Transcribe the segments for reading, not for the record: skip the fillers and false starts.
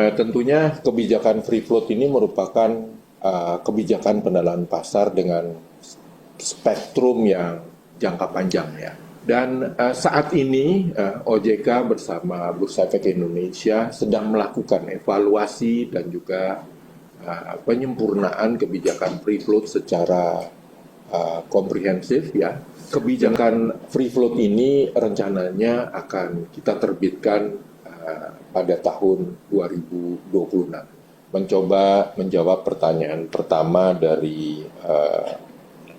Tentunya kebijakan free float ini merupakan kebijakan pendalaan pasar dengan spektrum yang jangka panjang ya. Dan saat ini OJK bersama Bursa Efek Indonesia sedang melakukan evaluasi dan juga penyempurnaan kebijakan free float secara komprehensif ya. Kebijakan free float ini rencananya akan kita terbitkan pada tahun 2026. Mencoba menjawab pertanyaan pertama dari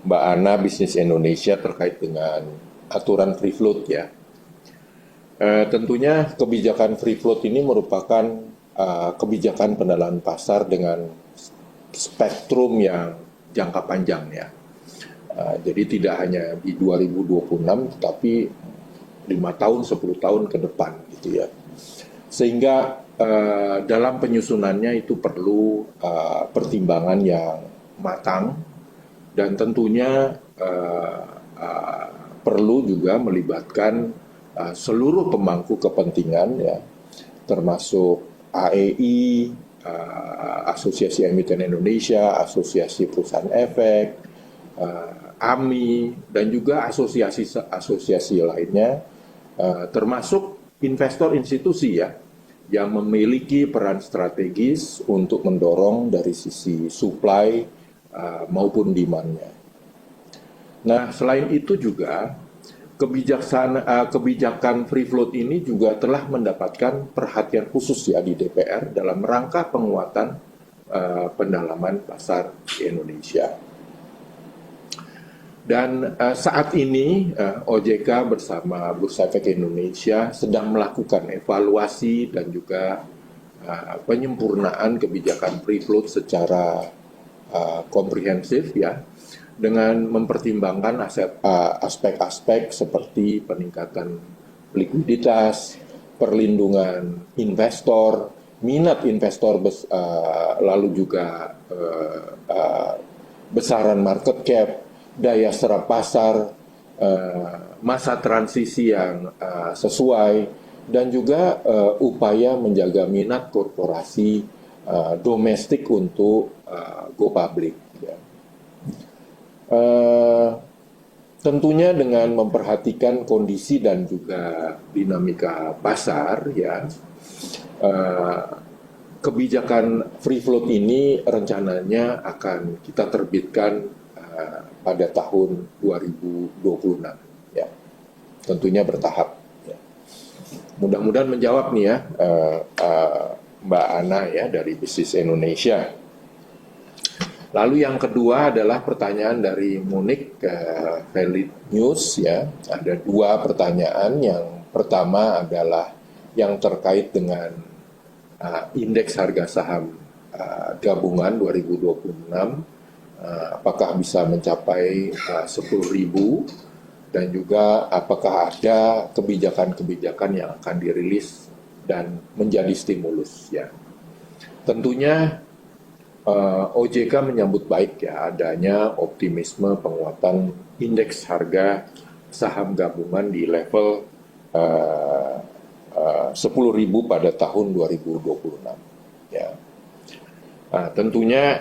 Mbak Ana Bisnis Indonesia terkait dengan aturan free float ya. Tentunya kebijakan free float ini merupakan kebijakan pendalaan pasar dengan spektrum yang jangka panjang ya. Jadi tidak hanya di 2026 tapi 5 tahun, 10 tahun ke depan gitu ya. Sehingga dalam penyusunannya itu perlu pertimbangan yang matang dan tentunya perlu juga melibatkan seluruh pemangku kepentingan ya, termasuk AEI, Asosiasi Emiten Indonesia, Asosiasi Perusahaan Efek, AMI, dan juga asosiasi lainnya, termasuk investor institusi ya, yang memiliki peran strategis untuk mendorong dari sisi supply maupun demand-nya. Nah, selain itu juga kebijakan free float ini juga telah mendapatkan perhatian khusus ya di DPR dalam rangka penguatan pendalaman pasar di Indonesia. Dan saat ini OJK bersama Bursa Efek Indonesia sedang melakukan evaluasi dan juga penyempurnaan kebijakan free float secara komprehensif ya, dengan mempertimbangkan aspek-aspek seperti peningkatan likuiditas, perlindungan investor, minat investor, lalu juga besaran market cap, daya serap pasar, masa transisi yang sesuai, dan juga upaya menjaga minat korporasi domestik untuk go public. Ya. Tentunya dengan memperhatikan kondisi dan juga dinamika pasar, ya, kebijakan free float ini rencananya akan kita terbitkan pada tahun 2026 ya, tentunya bertahap ya. Mudah-mudahan menjawab nih ya Mbak Ana ya dari Bisnis Indonesia. Lalu yang kedua adalah pertanyaan dari Munik Valid News ya. Ada dua pertanyaan. Yang pertama adalah yang terkait dengan indeks harga saham gabungan 2026. Apakah bisa mencapai 10.000 dan juga apakah ada kebijakan-kebijakan yang akan dirilis dan menjadi stimulus ya. Tentunya OJK menyambut baik ya adanya optimisme penguatan indeks harga saham gabungan di level 10.000 pada tahun 2026 ya. Nah, tentunya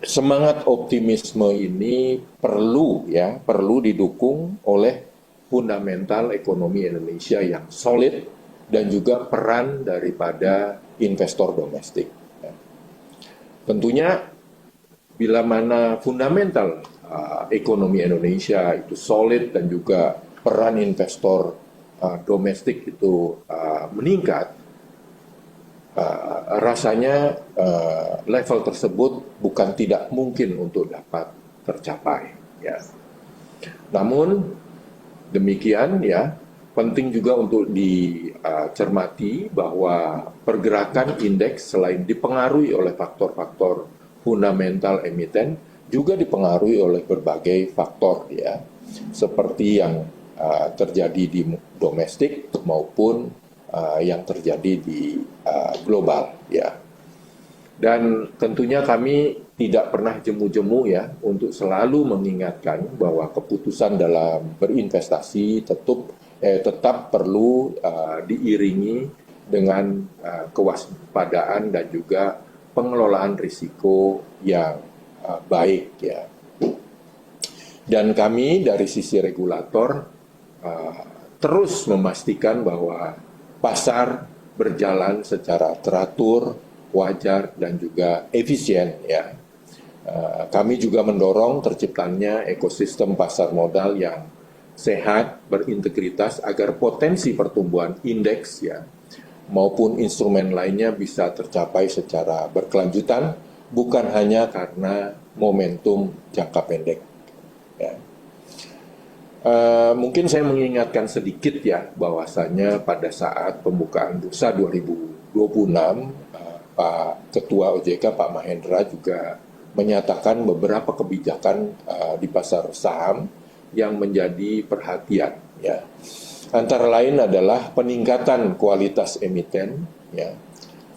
semangat optimisme ini perlu didukung oleh fundamental ekonomi Indonesia yang solid dan juga peran daripada investor domestik. Tentunya bila mana fundamental ekonomi Indonesia itu solid dan juga peran investor domestik itu meningkat, rasanya level tersebut bukan tidak mungkin untuk dapat tercapai ya. Namun demikian ya, penting juga untuk dicermati bahwa pergerakan indeks selain dipengaruhi oleh faktor-faktor fundamental emiten juga dipengaruhi oleh berbagai faktor ya, seperti yang terjadi di domestik maupun yang terjadi di global ya. Dan tentunya kami tidak pernah jemu-jemu ya untuk selalu mengingatkan bahwa keputusan dalam berinvestasi tetap perlu diiringi dengan kewaspadaan dan juga pengelolaan risiko yang baik ya. Dan kami dari sisi regulator terus memastikan bahwa pasar berjalan secara teratur, wajar dan juga efisien ya. Kami juga mendorong terciptanya ekosistem pasar modal yang sehat, berintegritas agar potensi pertumbuhan indeks ya maupun instrumen lainnya bisa tercapai secara berkelanjutan, bukan hanya karena momentum jangka pendek. Ya. Mungkin saya mengingatkan sedikit ya, bahwasanya pada saat pembukaan bursa 2026, Pak Ketua OJK, Pak Mahendra juga menyatakan beberapa kebijakan di pasar saham yang menjadi perhatian. Ya. Antara lain adalah peningkatan kualitas emiten, ya,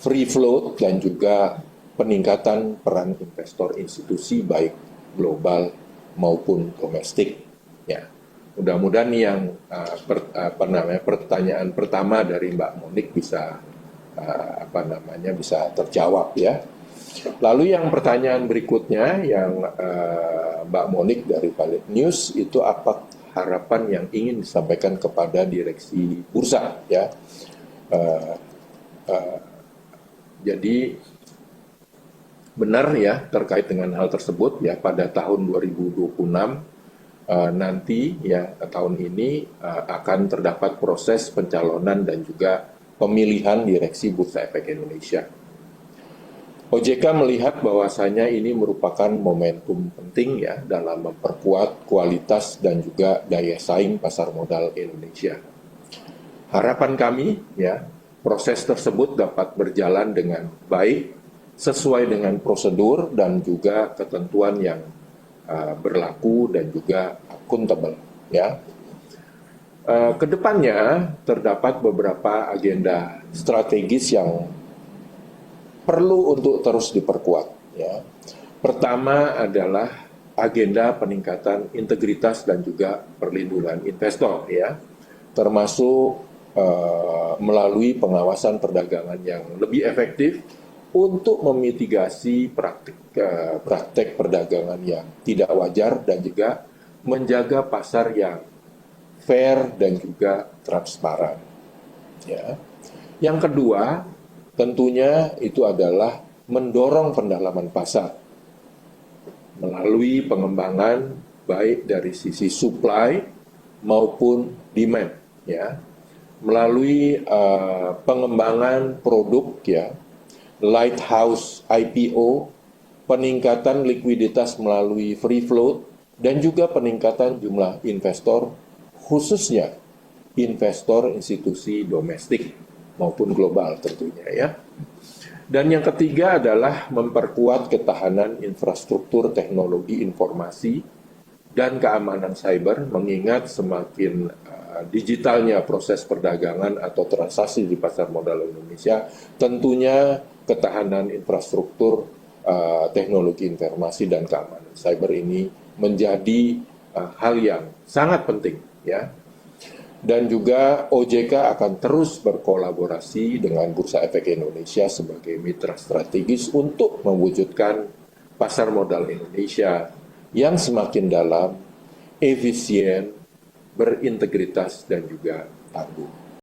free float, dan juga peningkatan peran investor institusi baik global maupun domestik. Ya. Mudah-mudahan yang pertanyaan pertama dari Mbak Monik bisa bisa terjawab ya. Lalu yang pertanyaan berikutnya yang Mbak Monik dari Valet News itu apa harapan yang ingin disampaikan kepada direksi bursa ya. Jadi benar ya terkait dengan hal tersebut ya, pada tahun 2026 nanti ya, tahun ini akan terdapat proses pencalonan dan juga pemilihan direksi Bursa Efek Indonesia. OJK melihat bahwasanya ini merupakan momentum penting ya dalam memperkuat kualitas dan juga daya saing pasar modal Indonesia. Harapan kami ya, proses tersebut dapat berjalan dengan baik sesuai dengan prosedur dan juga ketentuan yang berlaku dan juga akuntabel ya. Kedepannya terdapat beberapa agenda strategis yang perlu untuk terus diperkuat ya. Pertama adalah agenda peningkatan integritas dan juga perlindungan investor ya, termasuk melalui pengawasan perdagangan yang lebih efektif untuk memitigasi praktek perdagangan yang tidak wajar dan juga menjaga pasar yang fair dan juga transparan ya. Yang kedua tentunya itu adalah mendorong pendalaman pasar melalui pengembangan baik dari sisi supply maupun demand ya, melalui pengembangan produk ya, lighthouse IPO, peningkatan likuiditas melalui free float dan juga peningkatan jumlah investor, khususnya investor institusi domestik maupun global tentunya ya. Dan yang ketiga adalah memperkuat ketahanan infrastruktur teknologi informasi dan keamanan cyber, mengingat semakin digitalnya proses perdagangan atau transaksi di pasar modal Indonesia, tentunya ketahanan infrastruktur teknologi informasi dan keamanan cyber ini menjadi hal yang sangat penting ya. Dan juga OJK akan terus berkolaborasi dengan Bursa Efek Indonesia sebagai mitra strategis untuk mewujudkan pasar modal Indonesia yang semakin dalam, efisien, berintegritas dan juga tangguh.